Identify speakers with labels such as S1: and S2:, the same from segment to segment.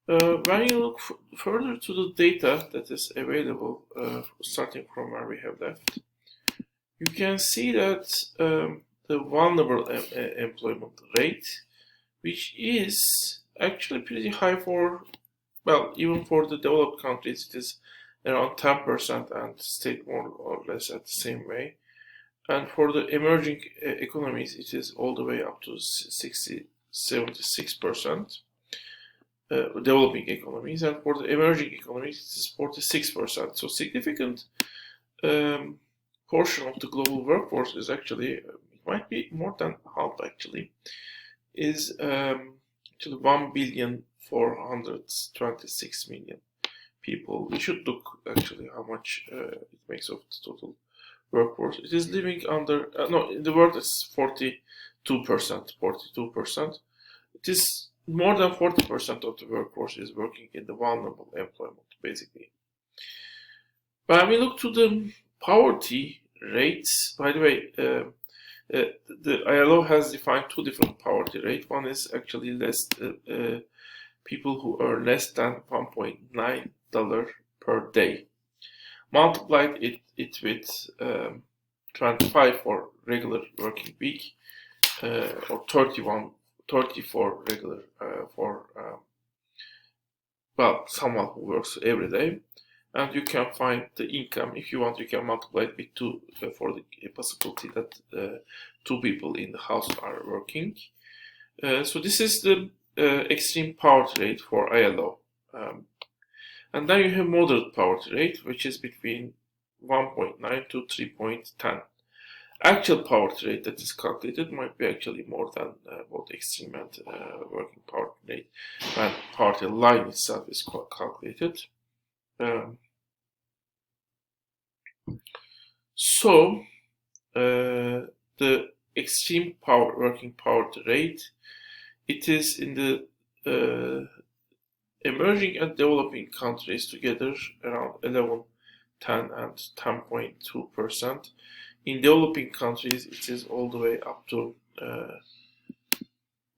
S1: When you look further to the data that is available, starting from where we have left, you can see that the vulnerable employment rate, which is actually pretty high for, well, even for the developed countries, it is around 10% and stayed more or less at the same way. And for the emerging economies, it is all the way up to 76%. Developing economies, and for the emerging economies, it is 46%. So significant portion of the global workforce is actually, it might be more than half actually, is actually 1,426,000,000 people. We should look actually how much it makes of the total workforce. It is living under, no, in the world it's 42%, 42%. It is more than 40% of the workforce is working in the vulnerable employment, basically. When we look to the poverty rates, by the way, the ILO has defined two different poverty rates. One is actually less people who earn less than $1.9 per day. Multiplied it with 25 for regular working week, or 34 regular for well, someone who works every day, and you can find the income. If you want, you can multiply it with 2 for the possibility that 2 people in the house are working. So this is the extreme poverty rate for ILO. And then you have moderate poverty rate, which is between 1.9 to 3.10. Actual poverty rate that is calculated might be actually more than both extreme and working poverty rate when poverty line itself is calculated. So the extreme working poverty rate, it is in the emerging and developing countries together around 11, 10 and 10.2%. In developing countries, it is all the way up to,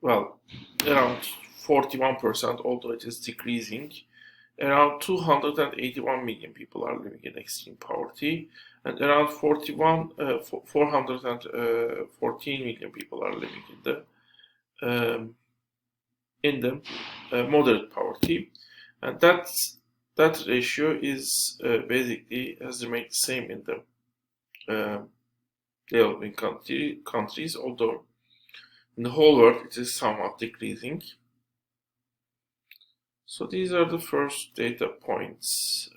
S1: well, around 41%, although it is decreasing. Around 281 million people are living in extreme poverty, and around 414 million people are living in the moderate poverty, and that ratio is basically has remained the same in the developing countries, although in the whole world it is somewhat decreasing. So these are the first data points.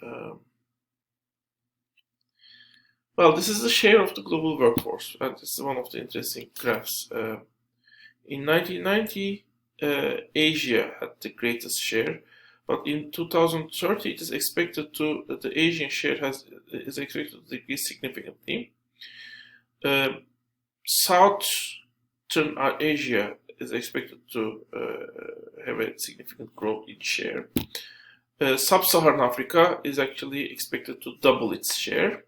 S1: Well, this is the share of the global workforce, and this is one of the interesting graphs. In 1990, Asia had the greatest share, but in 2030, it is expected that the Asian share is expected to decrease significantly. Southern Asia is expected to have a significant growth in share. Sub-Saharan Africa is actually expected to double its share.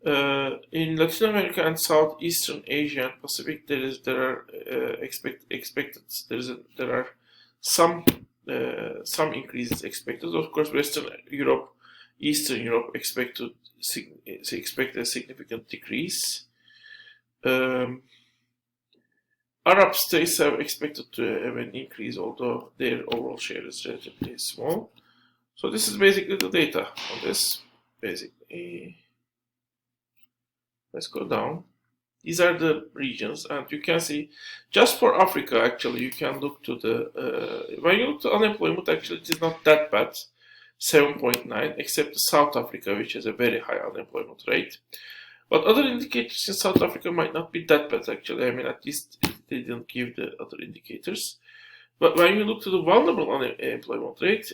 S1: In Latin America and Southeastern Asia and Pacific, there are some increases expected. Of course, Western Europe, Eastern Europe expect a significant decrease. Arab states are expected to have an increase, although their overall share is relatively small. So this is basically the data on this. Basically, let's go down. These are the regions, and you can see just for Africa. Actually, you can look to the when you look to unemployment. Actually, it is not that bad, 7.9, except South Africa, which has a very high unemployment rate. But other indicators in South Africa might not be that bad, actually. I mean, at least they didn't give the other indicators. But when you look to the vulnerable unemployment rate,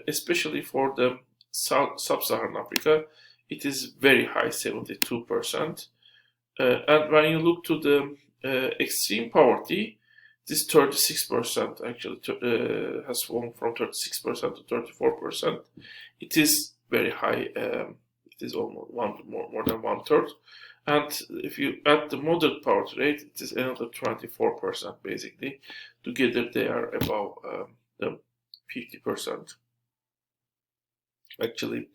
S1: especially for the Sub-Saharan Africa, it is very high, 72%. And when you look to the extreme poverty, this 36% actually has fallen from 36% to 34%. It is very high. It is almost more than 1/3, and if you add the moderate poverty rate, it is another 24% basically. Together, they are above the 50%. Actually,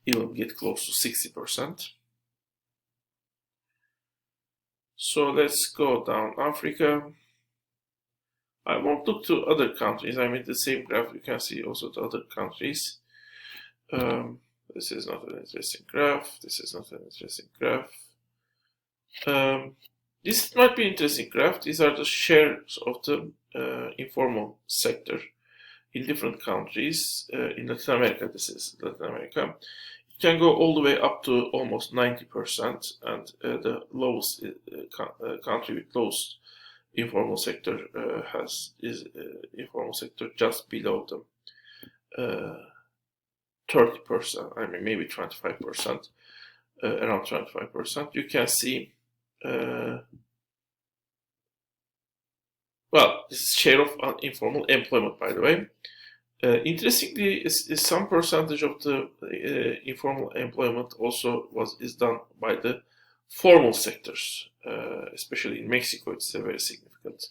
S1: even get close to 60%. So let's go down Africa. I won't look to other countries. I mean, the same graph you can see also to other countries. This is not an interesting graph. This is not an interesting graph. This might be an interesting graph. These are the shares of the informal sector in different countries. In Latin America, this is Latin America. It can go all the way up to almost 90%, and the lowest country with lowest informal sector is informal sector just below the 30%. I mean, maybe 25%, around 25%. You can see. Well, this is share of informal employment, by the way. Interestingly, is some percentage of the informal employment also is done by the formal sectors, especially in Mexico. It's a very significant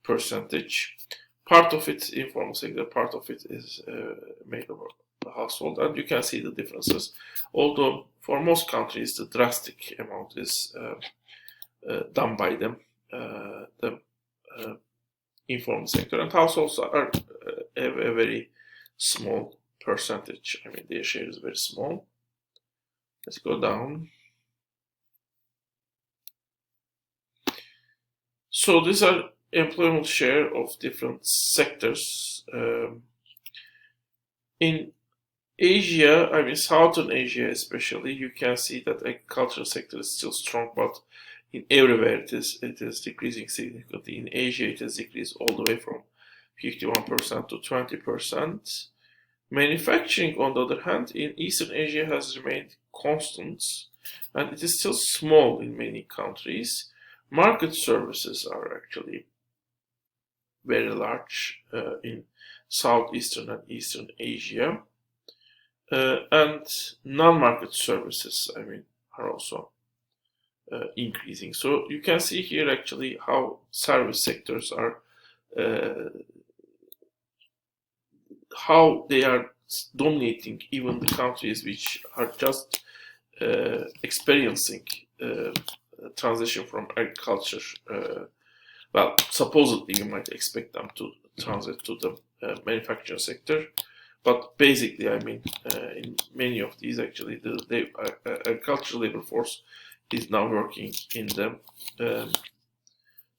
S1: percentage. Part of it informal sector, part of it is made of the household, and you can see the differences. Although for most countries, the drastic amount is done by them, the informal sector, and households are a very small percentage. I mean, their share is very small. Let's go down. So these are employment share of different sectors. In Asia, I mean Southern Asia especially, you can see that agricultural sector is still strong, but in everywhere it is decreasing significantly. In Asia, it has decreased all the way from 51% to 20%. Manufacturing, on the other hand, in Eastern Asia has remained constant, and it is still small in many countries. Market services are actually very large in Southeastern and Eastern Asia. And non-market services, I mean, are also increasing. So you can see here actually how service sectors are, how they are dominating even the countries which are just experiencing transition from agriculture. Well, supposedly you might expect them to transit to the manufacturing sector. But basically, I mean, in many of these, actually, the agricultural labor force is now working in the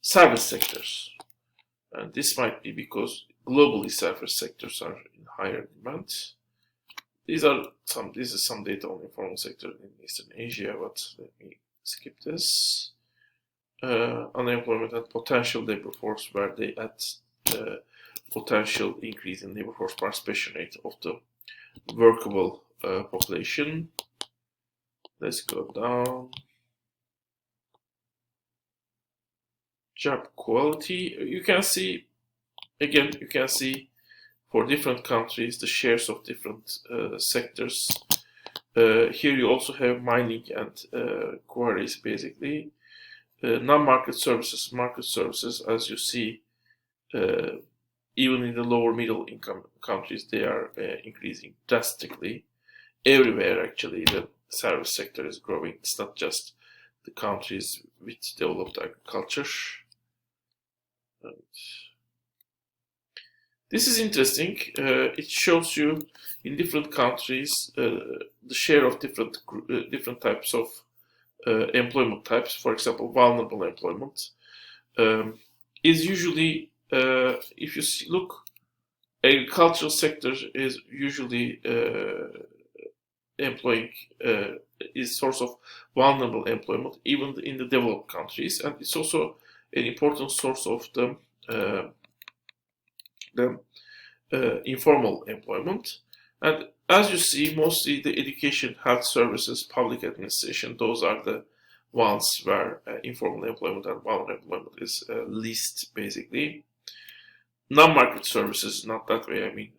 S1: service sectors. And this might be because globally service sectors are in higher demand. This is some data on informal sector in Eastern Asia, but let me skip this. Unemployment and potential labor force, where they add potential increase in labor force participation rate of the workable population. Let's go down. Job quality. You can see, again, for different countries the shares of different sectors. Here you also have mining and quarries, basically. Non-market services, market services, as you see, even in the lower middle income countries, they are increasing drastically. Everywhere, actually, the service sector is growing. It's not just the countries with developed agriculture. And this is interesting. It shows you in different countries the share of different types of employment types. For example, vulnerable employment is usually, if you look, agricultural sector is usually employing is source of vulnerable employment even in the developed countries, and it's also an important source of the informal employment. And as you see, mostly the education, health services, public administration, those are the ones where informal employment and vulnerable employment is least, basically. Non-market services, not that way. I mean,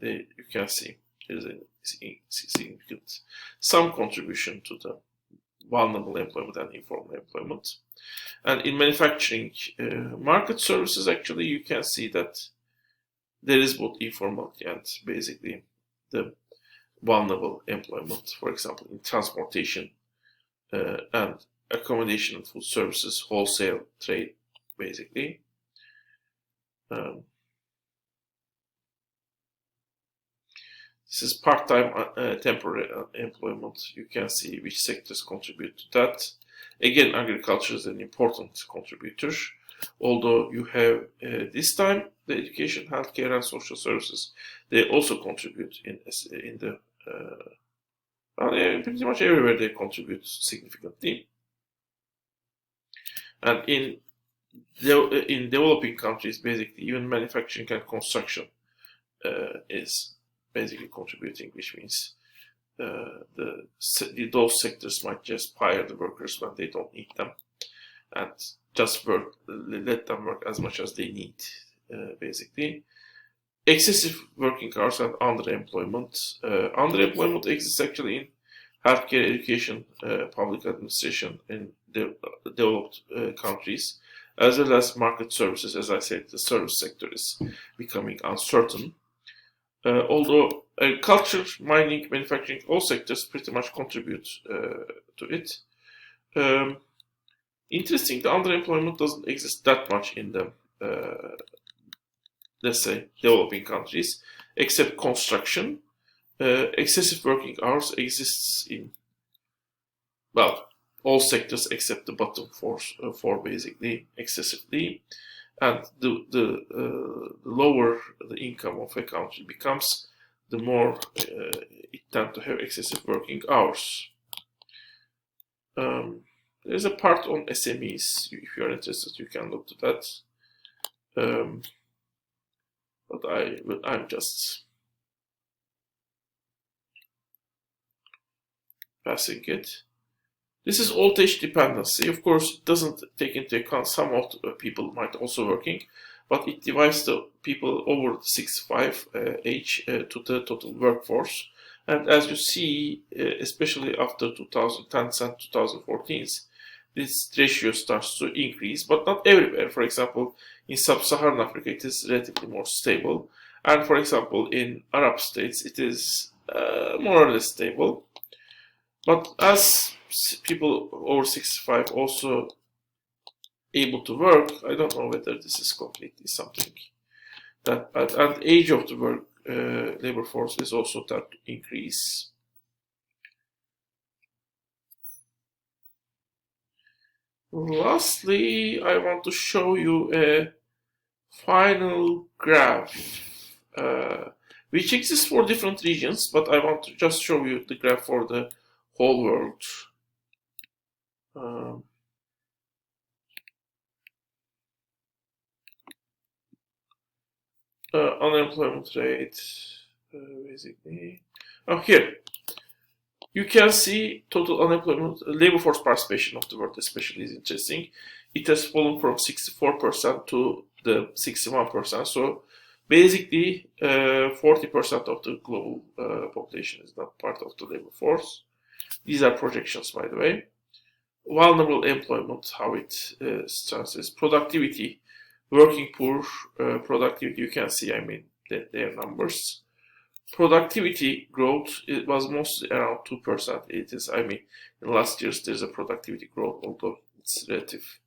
S1: you can see there's a significant some contribution to the vulnerable employment and informal employment. And in manufacturing, market services, actually, you can see that there is both informal and basically the vulnerable employment, for example, in transportation and accommodation and food services, wholesale trade, basically. This is part-time temporary employment. You can see which sectors contribute to that. Again, agriculture is an important contributor. Although you have this time the education, healthcare, and social services, they also contribute in the pretty much everywhere they contribute significantly. And in developing countries, basically even manufacturing and construction is basically contributing, which means those sectors might just fire the workers when they don't need them, and just let them work as much as they need, basically. Excessive working hours and underemployment. Underemployment exists actually in healthcare, education, public administration in developed countries, as well as market services. As I said, the service sector is becoming uncertain. Although agriculture, mining, manufacturing, all sectors pretty much contribute to it. Interesting, the underemployment doesn't exist that much in the, let's say, developing countries, except construction. Excessive working hours exists in, well, all sectors except the bottom four basically, excessively. And the lower the income of a country becomes, the more it tends to have excessive working hours. There's a part on SMEs. If you are interested, you can look to that. But I'm just passing it. This is old age dependency. Of course, it doesn't take into account some of the people might also working, but it divides the people over 65 age to the total workforce. And as you see, especially after 2010s and 2014s, this ratio starts to increase, but not everywhere. For example, in sub-Saharan Africa, it is relatively more stable. And for example, in Arab states, it is more or less stable. But as people over 65 also able to work, I don't know whether this is completely something that, and age of the work labor force is also that to increase. Lastly, I want to show you a final graph which exists for different regions, but I want to just show you the graph for the whole world. Unemployment rate, basically. Oh, here you can see total unemployment, labor force participation of the world especially is interesting. It has fallen from 64% to the 61%. So basically 40% of the global population is not part of the labor force. These are projections, by the way. Vulnerable employment, how it stands is productivity, working poor, productivity, you can see, I mean, their numbers. Productivity growth, it was mostly around 2%. It is, I mean, in last years there's a productivity growth, although it's relative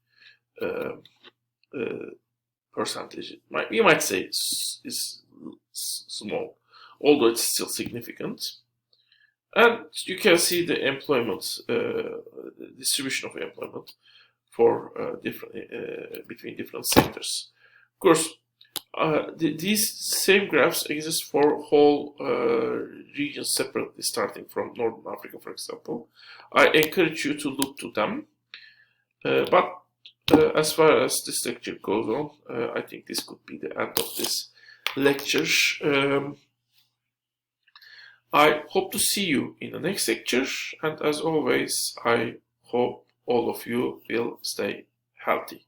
S1: percentage. You might say is small, although it's still significant. And you can see the employment, distribution of employment for between different sectors. Of course, these same graphs exist for whole regions separately, starting from Northern Africa, for example. I encourage you to look to them. But as far as this lecture goes on, I think this could be the end of this lecture. I hope to see you in the next lecture, and as always, I hope all of you will stay healthy.